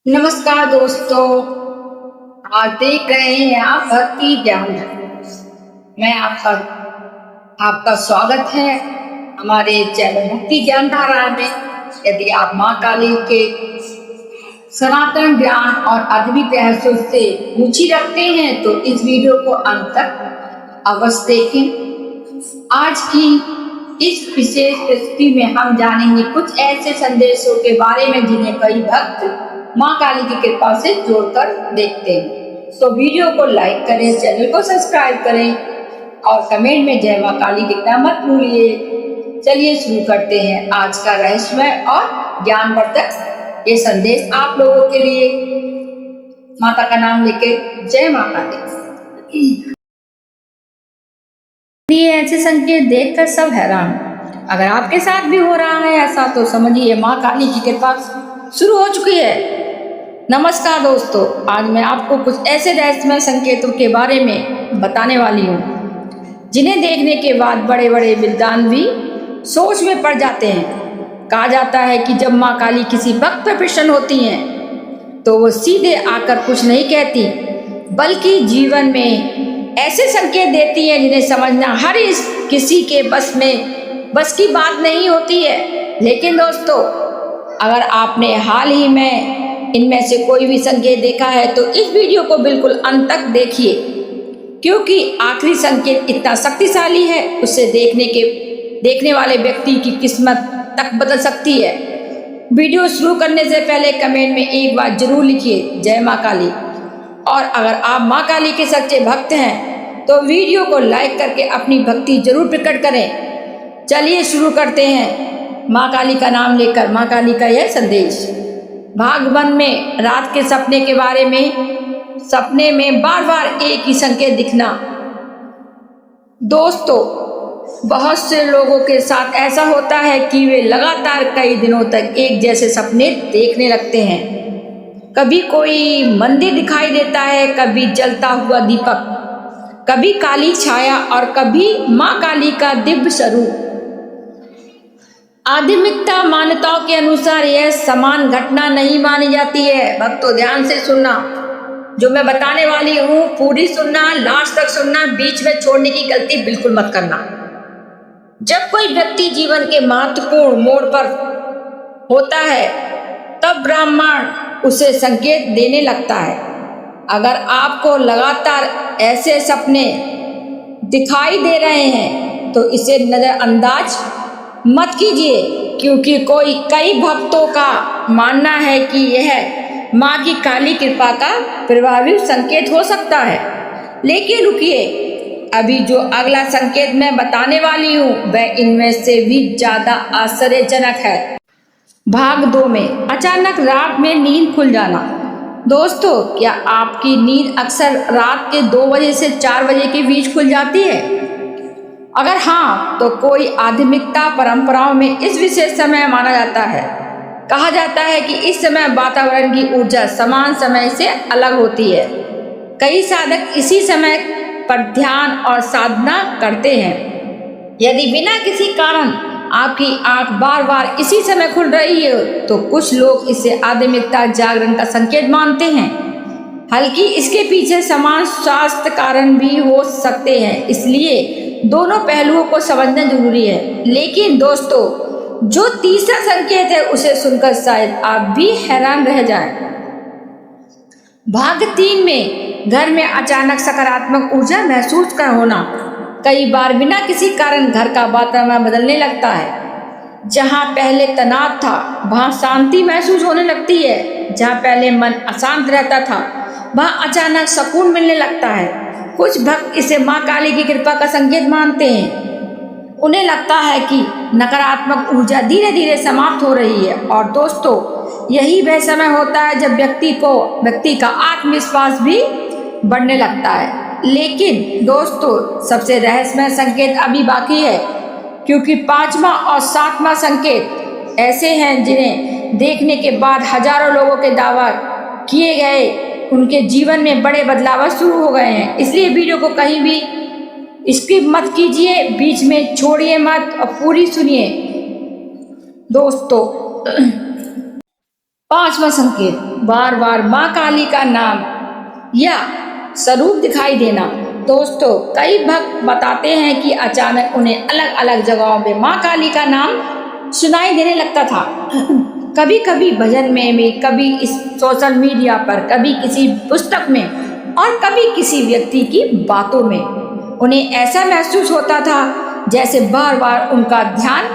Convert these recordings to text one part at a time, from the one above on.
नमस्कार दोस्तों, आज देख रहे हैं आप भक्ति ज्ञान। मैं आपका स्वागत है हमारे चैनल भक्ति ज्ञान धारा में। यदि आप माँ काली के सनातन ज्ञान और आध्यात्मिक रहस्यों से रुचि रखते हैं तो इस वीडियो को अंत तक अवश्य देखें। आज की इस विशेष रेसिपी में हम जानेंगे कुछ ऐसे संदेशों के बारे में जिन्हें कई भक्त माँ काली की कृपा से जोड़कर देखते हैं। तो वीडियो को लाइक करें, चैनल को सब्सक्राइब करें और कमेंट में जय माँ काली लिखना मत भूलिए। चलिए शुरू करते हैं आज का रहस्यमय और ज्ञानवर्धक ये संदेश आप लोगों के लिए। माता का नाम लेके जय माँ काली। ये ऐसे संकेत देखकर सब हैरान। अगर आपके साथ भी हो रहा है ऐसा तो समझिए माँ काली की कृपा शुरू हो चुकी है। नमस्कार दोस्तों, आज मैं आपको कुछ ऐसे रहस्यमय संकेतों के बारे में बताने वाली हूँ जिन्हें देखने के बाद बड़े बड़े विद्वान भी सोच में पड़ जाते हैं। कहा जाता है कि जब माँ काली किसी भक्त पर प्रसन्न होती हैं तो वो सीधे आकर कुछ नहीं कहती, बल्कि जीवन में ऐसे संकेत देती है जिन्हें समझना हर किसी के बस की बात नहीं होती है। लेकिन दोस्तों, अगर आपने हाल ही में इनमें से कोई भी संकेत देखा है तो इस वीडियो को बिल्कुल अंत तक देखिए, क्योंकि आखिरी संकेत इतना शक्तिशाली है उससे देखने वाले व्यक्ति की किस्मत तक बदल सकती है। वीडियो शुरू करने से पहले कमेंट में एक बात जरूर लिखिए, जय माँ काली। और अगर आप माँ काली के सच्चे भक्त हैं तो वीडियो को लाइक करके अपनी भक्ति जरूर प्रकट करें। चलिए शुरू करते हैं माँ काली का नाम लेकर माँ काली का यह संदेश। भाग 1 में रात के सपने के बारे में। सपने में बार बार एक ही संकेत दिखना। दोस्तों, बहुत से लोगों के साथ ऐसा होता है कि वे लगातार कई दिनों तक एक जैसे सपने देखने लगते हैं। कभी कोई मंदिर दिखाई देता है, कभी जलता हुआ दीपक, कभी काली छाया और कभी माँ काली का दिव्य स्वरूप। आध्यात्मिकता मान्यताओं के अनुसार यह समान घटना नहीं मानी जाती है। भक्तों, ध्यान से सुनना, जो मैं बताने वाली हूँ पूरी सुनना, लास्ट तक सुनना, बीच में छोड़ने की गलती बिल्कुल मत करना। जब कोई व्यक्ति जीवन के महत्वपूर्ण मोड़ पर होता है तब ब्रह्मांड उसे संकेत देने लगता है। अगर आपको लगातार ऐसे सपने दिखाई दे रहे हैं तो इसे नजरअंदाज मत कीजिए, क्योंकि कई भक्तों का मानना है कि यह माँ की काली कृपा का प्रभावी संकेत हो सकता है। लेकिन रुकिए, अभी जो अगला संकेत मैं बताने वाली हूँ वह इनमें से भी ज्यादा आश्चर्यजनक है। भाग 2 में अचानक रात में नींद खुल जाना। दोस्तों, क्या आपकी नींद अक्सर रात के 2 बजे से 4 बजे के बीच खुल जाती है? अगर हाँ, तो कोई आध्यात्मिकता परंपराओं में इस विशेष समय माना जाता है। कहा जाता है कि इस समय वातावरण की ऊर्जा समान समय से अलग होती है। कई साधक इसी समय पर ध्यान और साधना करते हैं। यदि बिना किसी कारण आपकी आंख बार बार इसी समय खुल रही है तो कुछ लोग इसे आध्यात्मिकता जागरण का संकेत मानते हैं। हालांकि इसके पीछे समान स्वास्थ्य कारण भी हो सकते हैं, इसलिए दोनों पहलुओं को समझना जरूरी है। लेकिन दोस्तों, जो तीसरा संकेत है उसे सुनकर शायद आप भी हैरान रह जाएं। भाग 3 में घर में अचानक सकारात्मक ऊर्जा महसूस कर होना। कई बार बिना किसी कारण घर का वातावरण बदलने लगता है। जहाँ पहले तनाव था वहाँ शांति महसूस होने लगती है। जहाँ पहले मन अशांत रहता था वहाँ अचानक सुकून मिलने लगता है। कुछ भक्त इसे माँ काली की कृपा का संकेत मानते हैं। उन्हें लगता है कि नकारात्मक ऊर्जा धीरे धीरे समाप्त हो रही है। और दोस्तों, यही वह समय होता है जब व्यक्ति का आत्मविश्वास भी बढ़ने लगता है। लेकिन दोस्तों, सबसे रहस्यमय संकेत अभी बाकी है, क्योंकि 5वां और 7वां संकेत ऐसे हैं जिन्हें देखने के बाद हजारों लोगों के दावा किए गए उनके जीवन में बड़े बदलाव शुरू हो गए हैं। इसलिए वीडियो को कहीं भी स्किप मत कीजिए, बीच में छोड़िए मत और पूरी सुनिए। दोस्तों, पांचवा संकेत, बार बार माँ काली का नाम या स्वरूप दिखाई देना। दोस्तों, कई भक्त बताते हैं कि अचानक उन्हें अलग अलग जगहों पे माँ काली का नाम सुनाई देने लगता था। कभी कभी भजन में भी, कभी इस सोशल मीडिया पर, कभी किसी पुस्तक में और कभी किसी व्यक्ति की बातों में। उन्हें ऐसा महसूस होता था जैसे बार बार उनका ध्यान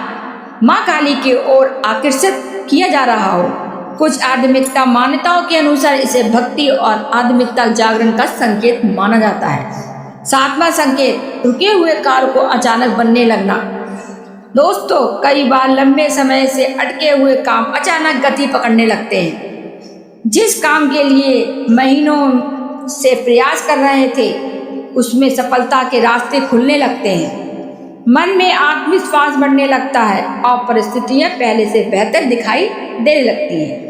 माँ काली की ओर आकर्षित किया जा रहा हो। कुछ आध्यात्मिकता मान्यताओं के अनुसार इसे भक्ति और आध्यात्मिकता जागरण का संकेत माना जाता है। सातवां संकेत, रुके हुए कार्य को अचानक बनने लगना। दोस्तों, कई बार लंबे समय से अटके हुए काम अचानक गति पकड़ने लगते हैं। जिस काम के लिए महीनों से प्रयास कर रहे थे, उसमें सफलता के रास्ते खुलने लगते हैं। मन में आत्मविश्वास बढ़ने लगता है और परिस्थितियां पहले से बेहतर दिखाई देने लगती हैं।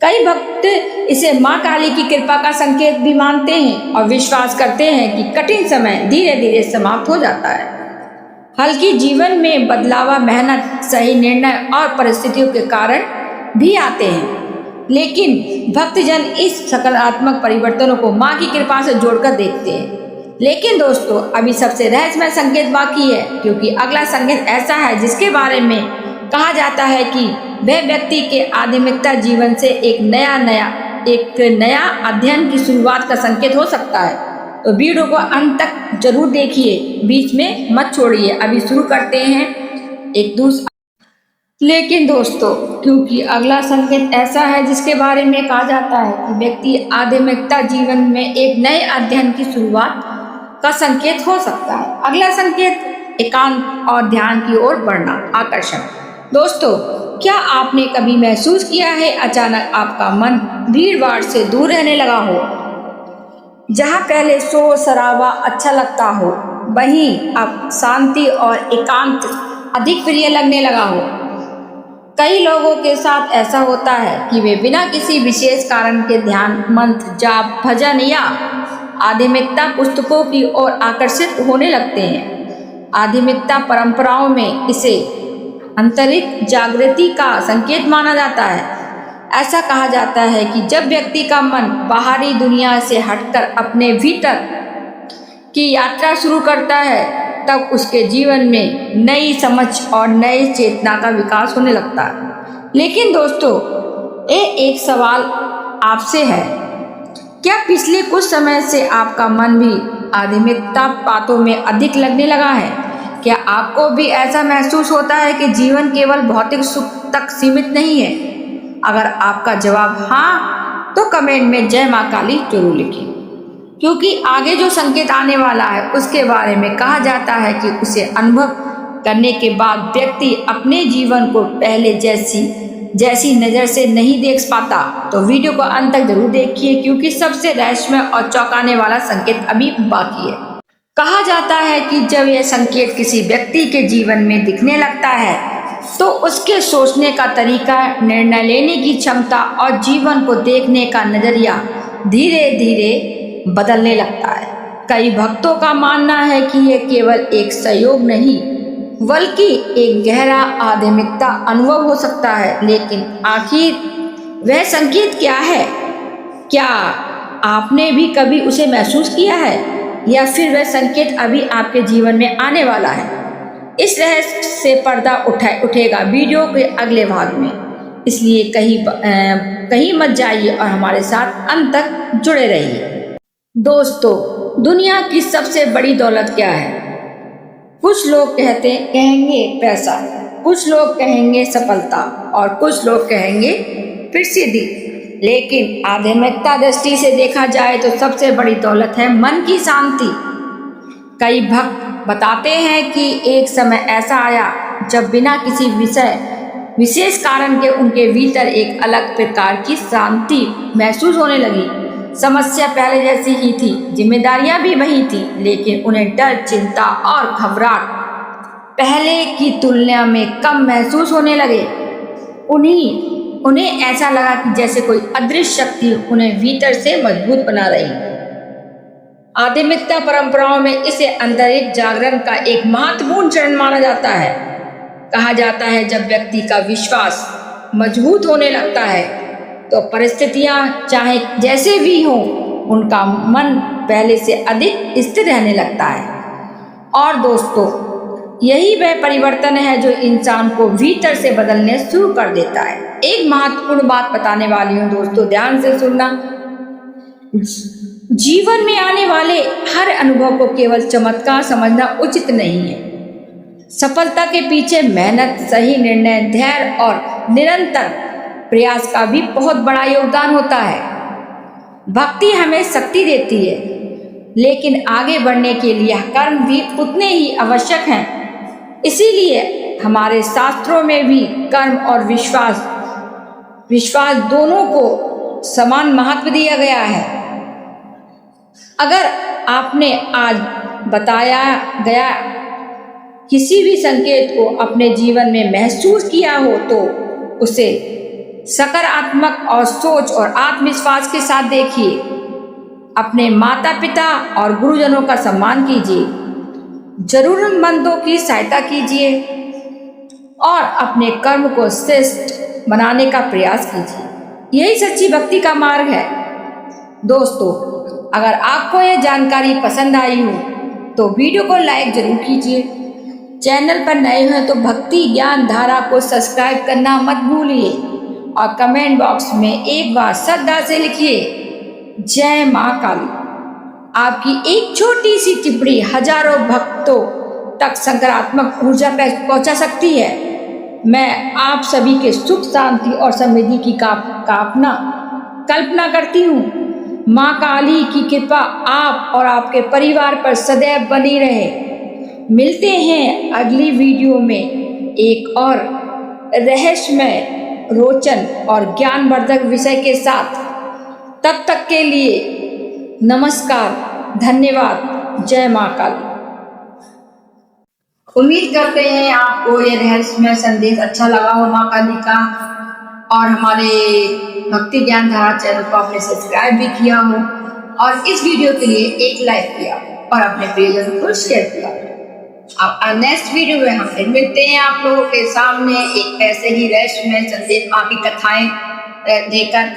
कई भक्त इसे माँ काली की कृपा का संकेत भी मानते हैं और विश्वास करते हैं कि कठिन समय धीरे धीरे समाप्त हो जाता है। हल्की जीवन में बदलाव मेहनत, सही निर्णय और परिस्थितियों के कारण भी आते हैं, लेकिन भक्तजन इस सकारात्मक परिवर्तनों को माँ की कृपा से जोड़कर देखते हैं। लेकिन दोस्तों, अभी सबसे रहस्यमय संकेत बाकी है, क्योंकि अगला संकेत ऐसा है जिसके बारे में कहा जाता है कि वह व्यक्ति के आध्यात्मिकता जीवन से एक नया अध्ययन की शुरुआत का संकेत हो सकता है। तो वीडियो को अंत तक जरूर देखिए, बीच में मत छोड़िए। अभी शुरू करते हैं एक दूसरा। लेकिन दोस्तों, क्योंकि अगला संकेत ऐसा है जिसके बारे में कहा जाता है कि व्यक्ति आध्यात्मिकता जीवन में एक नए अध्ययन की शुरुआत का संकेत हो सकता है। अगला संकेत एकांत और ध्यान की ओर बढ़ना, आकर्षण। दोस्तों, क्या आपने कभी महसूस किया है अचानक आपका मन भीड़ भाड़ से दूर रहने लगा हो? जहाँ पहले शोर शराबा अच्छा लगता हो, वहीं अब शांति और एकांत अधिक प्रिय लगने लगा हो। कई लोगों के साथ ऐसा होता है कि वे बिना किसी विशेष कारण के ध्यान, मंत्र, जाप, भजन या आध्यात्मिकता पुस्तकों की ओर आकर्षित होने लगते हैं। आध्यात्मिकता परंपराओं में इसे आंतरिक जागृति का संकेत माना जाता है। ऐसा कहा जाता है कि जब व्यक्ति का मन बाहरी दुनिया से हटकर अपने भीतर की यात्रा शुरू करता है, तब उसके जीवन में नई समझ और नई चेतना का विकास होने लगता है। लेकिन दोस्तों, एक सवाल आपसे है, क्या पिछले कुछ समय से आपका मन भी आध्यात्मिकता बातों में अधिक लगने लगा है? क्या आपको भी ऐसा महसूस होता है कि जीवन केवल भौतिक सुख तक सीमित नहीं है? अगर आपका जवाब हाँ, तो कमेंट में जय माँ काली जरूर लिखें, क्योंकि आगे जो संकेत आने वाला है उसके बारे में कहा जाता है कि उसे अनुभव करने के बाद व्यक्ति अपने जीवन को पहले जैसी नज़र से नहीं देख पाता। तो वीडियो को अंत तक जरूर देखिए, क्योंकि सबसे रहस्यमय और चौंकाने वाला संकेत अभी बाकी है। कहा जाता है कि जब यह संकेत किसी व्यक्ति के जीवन में दिखने लगता है, तो उसके सोचने का तरीका, निर्णय लेने की क्षमता और जीवन को देखने का नजरिया धीरे धीरे बदलने लगता है। कई भक्तों का मानना है कि यह केवल एक संयोग नहीं, बल्कि एक गहरा आध्यात्मिकता अनुभव हो सकता है। लेकिन आखिर वह संकेत क्या है? क्या आपने भी कभी उसे महसूस किया है, या फिर वह संकेत अभी आपके जीवन में आने वाला है? इस रहस्य से पर्दा उठेगा वीडियो के अगले भाग में, इसलिए कहीं मत जाइए और हमारे साथ अंत तक जुड़े रहिए। दोस्तों, दुनिया की सबसे बड़ी दौलत क्या है? कुछ लोग कहेंगे पैसा, कुछ लोग कहेंगे सफलता और कुछ लोग कहेंगे प्रसिद्धि। लेकिन आध्यात्मिकता दृष्टि से देखा जाए तो सबसे बड़ी दौलत है मन की शांति। कई भक्त बताते हैं कि एक समय ऐसा आया जब बिना किसी विशेष कारण के उनके भीतर एक अलग प्रकार की शांति महसूस होने लगी। समस्या पहले जैसी ही थी, जिम्मेदारियां भी वही थी, लेकिन उन्हें डर, चिंता और घबराहट पहले की तुलना में कम महसूस होने लगे। उन्हें ऐसा लगा कि जैसे कोई अदृश्य शक्ति उन्हें भीतर से मजबूत बना रही। आध्यात्मिकता परंपराओं में इसे आंतरिक जागरण का एक महत्वपूर्ण चरण माना जाता है। कहा जाता है जब व्यक्ति का विश्वास मजबूत होने लगता है तो परिस्थितियां चाहे जैसे भी हों उनका मन पहले से अधिक स्थिर रहने लगता है। और दोस्तों, यही वह परिवर्तन है जो इंसान को भीतर से बदलने शुरू कर देता है। एक महत्वपूर्ण बात बताने वाली हूँ दोस्तों, ध्यान से सुनना। जीवन में आने वाले हर अनुभव को केवल चमत्कार समझना उचित नहीं है। सफलता के पीछे मेहनत, सही निर्णय, धैर्य और निरंतर प्रयास का भी बहुत बड़ा योगदान होता है। भक्ति हमें शक्ति देती है, लेकिन आगे बढ़ने के लिए कर्म भी उतने ही आवश्यक हैं। इसीलिए हमारे शास्त्रों में भी कर्म और विश्वास दोनों को समान महत्व दिया गया है। अगर आपने आज बताया गया किसी भी संकेत को अपने जीवन में महसूस किया हो तो उसे सकारात्मक और सोच और आत्मविश्वास के साथ देखिए। अपने माता पिता और गुरुजनों का सम्मान कीजिए, जरूरतमंदों की सहायता कीजिए और अपने कर्म को श्रेष्ठ बनाने का प्रयास कीजिए। यही सच्ची भक्ति का मार्ग है। दोस्तों, अगर आपको यह जानकारी पसंद आई हो तो वीडियो को लाइक जरूर कीजिए। चैनल पर नए हैं तो भक्ति ज्ञान धारा को सब्सक्राइब करना मत भूलिए और कमेंट बॉक्स में एक बार श्रद्धा से लिखिए, जय मां काली। आपकी एक छोटी सी टिप्पणी हजारों भक्तों तक सकारात्मक ऊर्जा पहुंचा सकती है। मैं आप सभी के सुख, शांति और समृद्धि की कल्पना करती हूँ। मां काली की कृपा आप और आपके परिवार पर सदैव बनी रहे। मिलते हैं अगली वीडियो में एक और रहस्यमय, रोचन और ज्ञानवर्धक विषय के साथ। तब तक के लिए नमस्कार, धन्यवाद, जय मां काली। उम्मीद करते हैं आपको ये रहस्यमय संदेश अच्छा लगा हो मां काली का, और हमारे भक्ति ज्ञान धारा चैनल को आपने सब्सक्राइब भी किया हो और इस वीडियो के लिए एक लाइक किया और अपने प्रियजन को शेयर किया। अब नेक्स्ट वीडियो में हम फिर मिलते हैं आप लोगों के सामने एक ऐसे ही रहस्यमय संदेश, मां की कथाएं देकर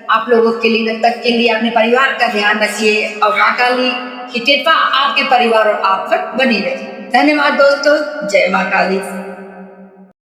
आप लोगों के लिए। तब तक के लिए अपने परिवार का ध्यान रखिए और मां काली की कृपा आपके परिवार और आप पर बनी रहे। धन्यवाद दोस्तों, जय मां काली।